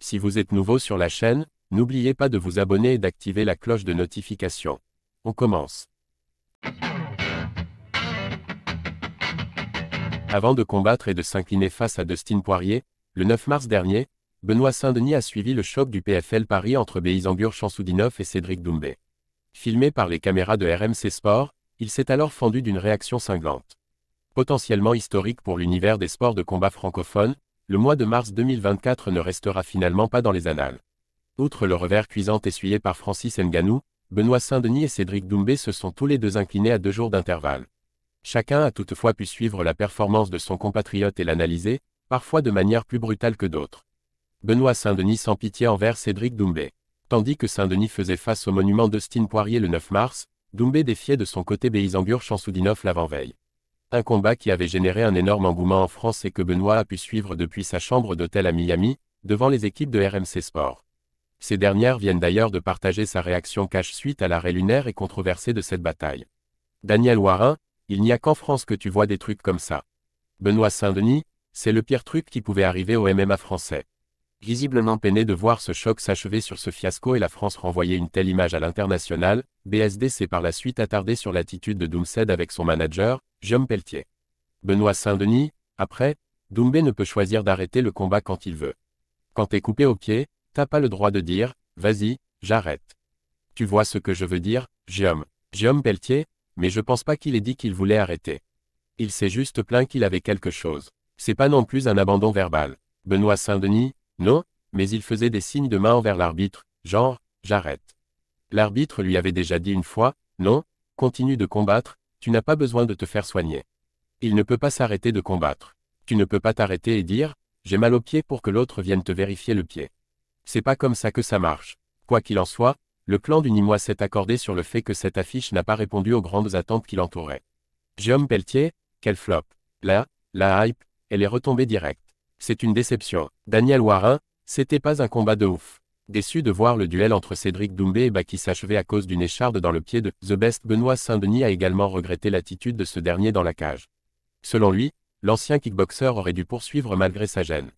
Si vous êtes nouveau sur la chaîne, n'oubliez pas de vous abonner et d'activer la cloche de notification. On commence. Avant de combattre et de s'incliner face à Dustin Poirier, le 9 mars dernier, Benoît Saint-Denis a suivi le choc du PFL Paris entre Beisangur Chamsoudinov et Cédric Doumbé. Filmé par les caméras de RMC Sport, il s'est alors fendu d'une réaction cinglante. Potentiellement historique pour l'univers des sports de combat francophones, le mois de mars 2024 ne restera finalement pas dans les annales. Outre le revers cuisant essuyé par Francis Ngannou, Benoît Saint-Denis et Cédric Doumbé se sont tous les deux inclinés à 2 jours d'intervalle. Chacun a toutefois pu suivre la performance de son compatriote et l'analyser, parfois de manière plus brutale que d'autres. Benoît Saint-Denis sans pitié envers Cédric Doumbé. Tandis que Saint-Denis faisait face au monument Dustin Poirier le 9 mars, Doumbé défiait de son côté Beisangur Chamsoudinov l'avant-veille. Un combat qui avait généré un énorme engouement en France et que Benoît a pu suivre depuis sa chambre d'hôtel à Miami, devant les équipes de RMC Sport. Ces dernières viennent d'ailleurs de partager sa réaction cash suite à l'arrêt lunaire et controversé de cette bataille. Daniel Warin, il n'y a qu'en France que tu vois des trucs comme ça. Benoît Saint-Denis, c'est le pire truc qui pouvait arriver au MMA français. Visiblement peiné de voir ce choc s'achever sur ce fiasco et la France renvoyer une telle image à l'international, BSD s'est par la suite attardé sur l'attitude de Doumsed avec son manager, Guillaume Pelletier. Benoît Saint-Denis, après, Doumbé ne peut choisir d'arrêter le combat quand il veut. Quand t'es coupé au pied, t'as pas le droit de dire, vas-y, j'arrête. Tu vois ce que je veux dire, Guillaume Pelletier, mais je pense pas qu'il ait dit qu'il voulait arrêter. Il s'est juste plaint qu'il avait quelque chose. C'est pas non plus un abandon verbal. Benoît Saint-Denis, non, mais il faisait des signes de main envers l'arbitre, genre, j'arrête. L'arbitre lui avait déjà dit une fois, non, continue de combattre, tu n'as pas besoin de te faire soigner. Il ne peut pas s'arrêter de combattre. Tu ne peux pas t'arrêter et dire, j'ai mal au pied pour que l'autre vienne te vérifier le pied. C'est pas comme ça que ça marche. Quoi qu'il en soit, le clan du Nîmois s'est accordé sur le fait que cette affiche n'a pas répondu aux grandes attentes qui l'entouraient. Guillaume Pelletier, quel flop. Là, la hype, elle est retombée directe. C'est une déception. Daniel Warin, c'était pas un combat de ouf. Déçu de voir le duel entre Cédric Doumbé et Baki s'achever à cause d'une écharde dans le pied de The Best, Benoît Saint-Denis a également regretté l'attitude de ce dernier dans la cage. Selon lui, l'ancien kickboxer aurait dû poursuivre malgré sa gêne.